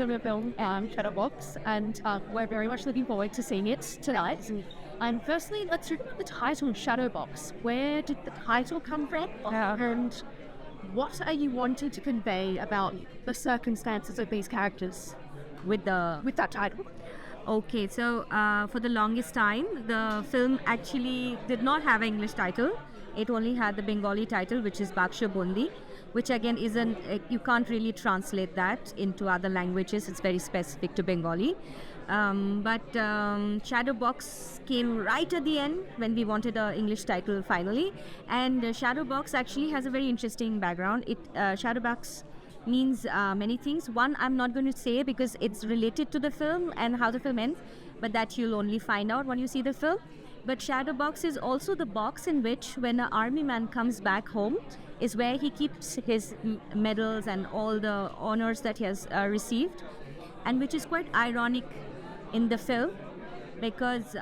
of the film Shadowbox, and we're very much looking forward to seeing it tonight. And firstly, let's talk about the title Shadowbox. Where did the title come from? And what are you wanting to convey about the circumstances of these characters with the with that title? Okay, so for the longest time, the film actually did not have an English title. It only had the Bengali title, which is Baksha Bondi, which again isn't, you can't really translate that into other languages. It's very specific to Bengali. But Shadowbox came right at the end when we wanted an English title finally. And Shadowbox actually has a very interesting background. Shadowbox means many things. One, I'm not going to say because it's related to the film and how the film ends, but that you'll only find out when you see the film. But shadow box is also the box in which, when an army man comes back home, is where he keeps his medals and all the honors that he has received, and which is quite ironic in the film because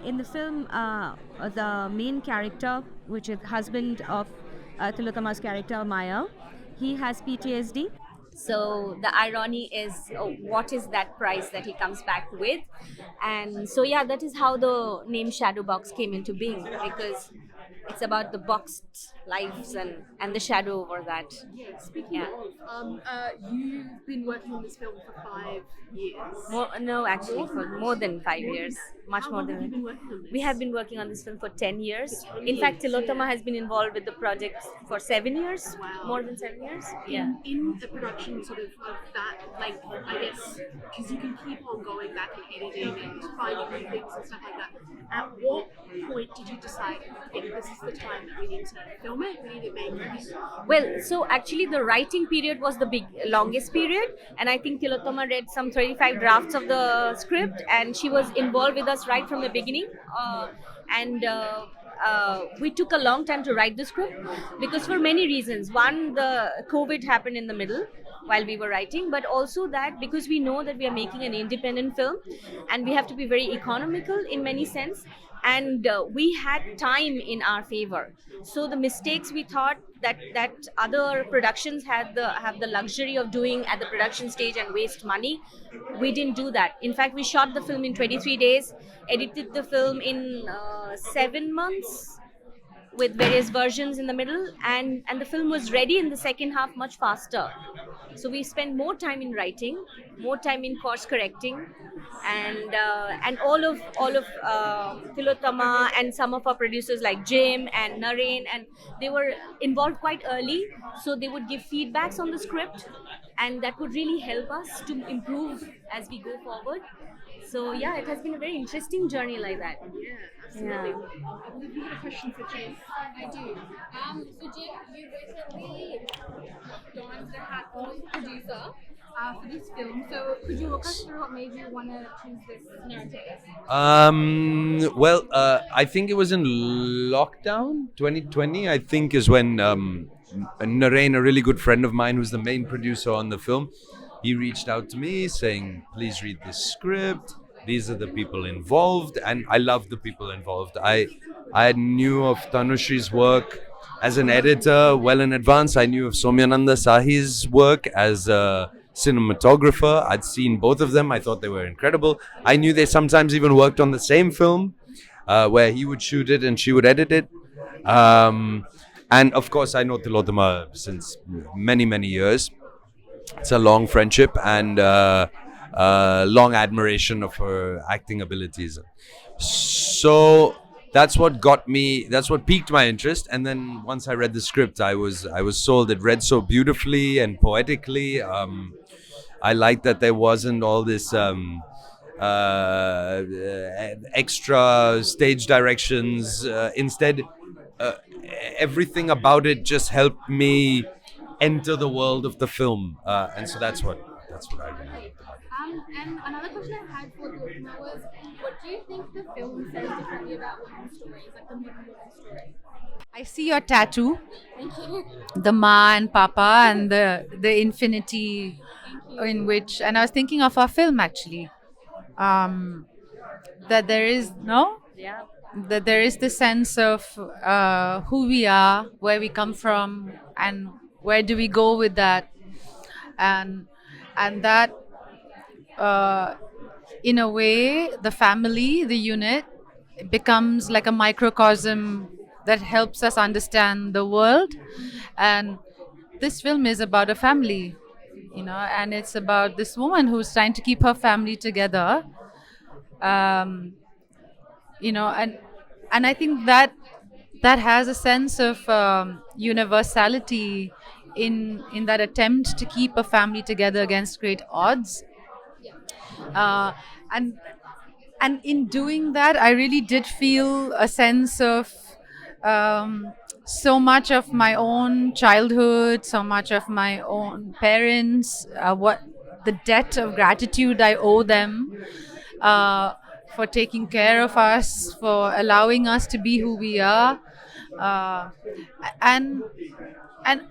in the film the main character, which is husband of Tilottama's character Maya, he has PTSD. So the irony is, what is that prize that he comes back with? And so yeah, that is how the name Shadow Box came into being, because it's about the boxed lives and the shadow over that. Yeah, speaking Yeah. of, you've been working on this film for 5 years. No, actually, for more than 5 years, much How more long have you than. been working on this? We have been working on this film for 10 years. For 10 In fact, years, Tilottama yeah. has been involved with the project for 7 years, Wow. more than 7 years. Yeah. In the production sort of that, like, I guess, because you can keep on going back and editing and finding new things and stuff like that. At what point did you decide, okay, this is the time that we need to film it, we need to make it? Well, so actually the writing period was the longest period, and I think Tilottama read some 35 drafts of the script, and she was involved with us right from the beginning. We took a long time to write the script because for many reasons. One, the COVID happened in the middle while we were writing, but also that because we know that we are making an independent film and we have to be very economical in many sense, and we had time in our favor. So the mistakes we thought that other productions have the luxury of doing at the production stage and waste money, we didn't do that. In fact, we shot the film in 23 days, edited the film in 7 months with various versions in the middle, and the film was ready in the second half much faster. So we spent more time in writing, more time in course correcting, and all of Tilottama and some of our producers like Jim and Naren, and they were involved quite early, so they would give feedbacks on the script, and that would really help us to improve as we go forward. So yeah, it has been a very interesting journey like that. Yeah, absolutely. Yeah. I believe you had a question for Jane. I do. So Jim, you recently donned the hat of producer for this film. So could you walk us through what made you want to choose this narrative? I think it was in lockdown 2020. I think is when Naren, a really good friend of mine, who's the main producer on the film, he reached out to me saying, "Please read this script. These are the people involved," and I love the people involved. I knew of Tanushri's work as an editor well in advance. I knew of Soumyananda Sahi's work as a cinematographer. I'd seen both of them. I thought they were incredible. I knew they sometimes even worked on the same film, where he would shoot it and she would edit it. And of course, I know Tilottama since many, many years. It's a long friendship and long admiration of her acting abilities. So that's what piqued my interest. And then once I read the script, I was sold. It read so beautifully and poetically. I liked that there wasn't all this extra stage directions. Instead, everything about it just helped me enter the world of the film, and so that's what I really liked about it. And another question I had for Tilottama was, what do you think the film says differently about women's stories, like the modern women's story? I see your tattoo, Thank you. the Ma and Papa, and the infinity in which, and I was thinking of our film actually, that there is Yeah. that there is the sense of who we are, where we come from, and where do we go with that, and that in a way, the family, the unit, becomes like a microcosm that helps us understand the world. And this film is about a family, and it's about this woman who's trying to keep her family together. Um, and I think that has a sense of universality in that attempt to keep a family together against great odds. uh, and and in doing that, I really did feel a sense of so much of my own childhood, so much of my own parents, what the debt of gratitude I owe them, uh, for taking care of us, for allowing us to be who we are. uh, and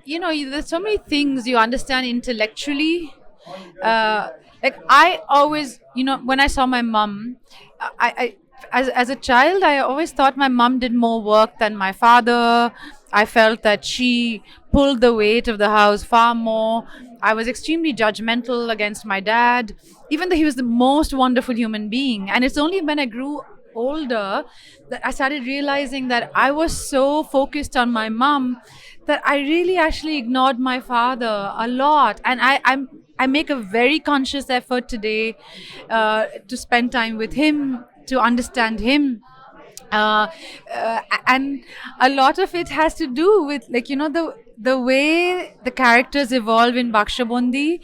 there's so many things you understand intellectually. Like I always, when I saw my mom, I as a child, I always thought my mom did more work than my father. I felt that she pulled the weight of the house far more. I was extremely judgmental against my dad, even though he was the most wonderful human being. And it's only when I grew older that I started realizing that I was so focused on my mom that I really actually ignored my father a lot. And I make a very conscious effort today to spend time with him, to understand him. uh, and a lot of it has to do with, like, the way the characters evolve in Bakshabondi.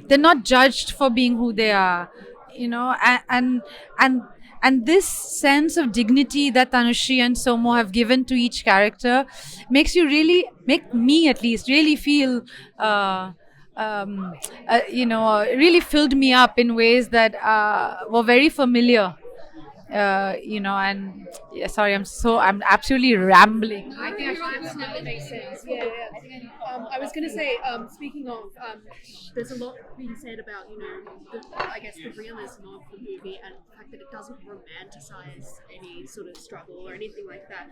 They're not judged for being who they are, and and this sense of dignity that Tanushri and Somo have given to each character make me at least really feel really filled me up in ways that were very familiar. And yeah, sorry, I'm absolutely rambling. I think actually that makes sense. Yeah, yeah. I was going to say, speaking of, there's a lot being said about, I guess the realism of the movie and the fact that it doesn't romanticize any sort of struggle or anything like that.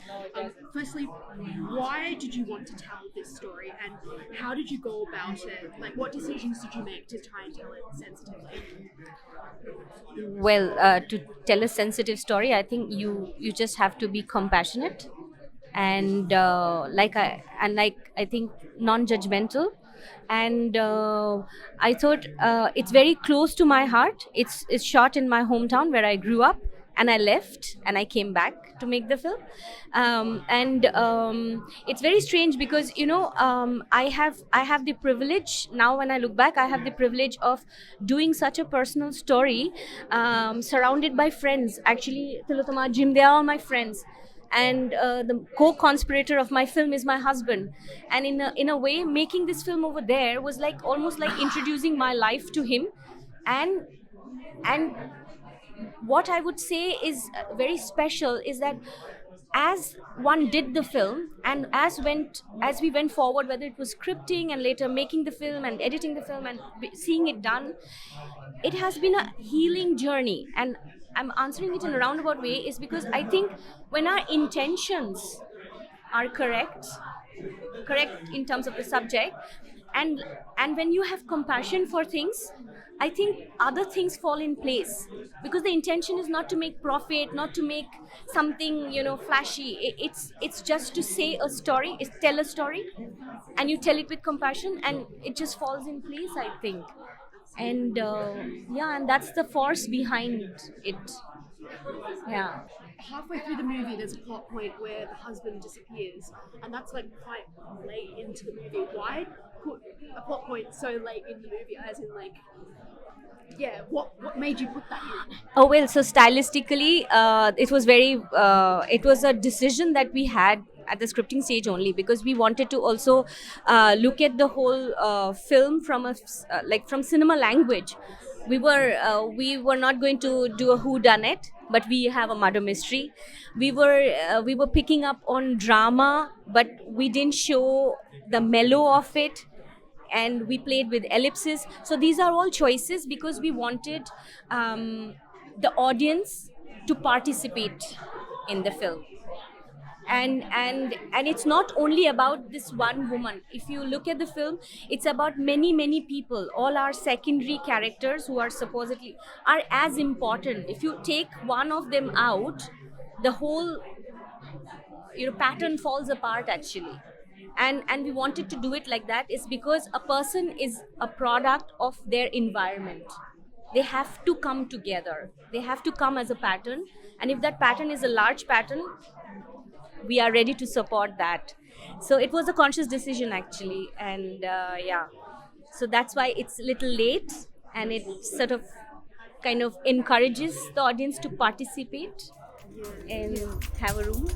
Firstly, why did you want to tell this story, and how did you go about it? Like, what decisions did you make to try and tell it sensitively? Well, to tell a sensitive story, I think you just have to be compassionate and I think non-judgmental. And I thought it's very close to my heart. It's shot in my hometown where I grew up, and I left and I came back to make the film. And it's very strange because I have the privilege now. When I look back, I have the privilege of doing such a personal story, surrounded by friends. Actually, Tilotama, Jim, they are all my friends. And the co-conspirator of my film is my husband. And in a way, making this film over there was like almost like introducing my life to him. And what I would say is very special is that as one did the film, and as we went forward, whether it was scripting and later making the film and editing the film and seeing it done, it has been a healing journey. And I'm answering it in a roundabout way is because I think when our intentions are correct in terms of the subject, and when you have compassion for things, I think other things fall in place, because the intention is not to make profit, not to make something flashy. It's just to say a story, is tell a story, and you tell it with compassion, and it just falls in place, I think. And and that's the force behind it. Yeah. Halfway through the movie, there's a plot point where the husband disappears, and that's like quite late into the movie. Why put a plot point so late in the movie? As in, like, yeah, what made you put that in? Oh well, so stylistically, it was a decision that we had at the scripting stage only, because we wanted to also look at the whole film from from cinema language. We were not going to do a whodunit, but we have a murder mystery. We were picking up on drama, but we didn't show the mellow of it, and we played with ellipses. So these are all choices because we wanted the audience to participate in the film. and it's not only about this one woman. If you look at the film, it's about many people. All our secondary characters who are supposedly are as important. If you take one of them out, the whole pattern falls apart actually. And we wanted to do it like that is because a person is a product of their environment. They have to come together, they have to come as a pattern, and if that pattern is a large pattern, we are ready to support that. So it was a conscious decision actually, and yeah, so that's why it's a little late, and it sort of kind of encourages the audience to participate and have a room.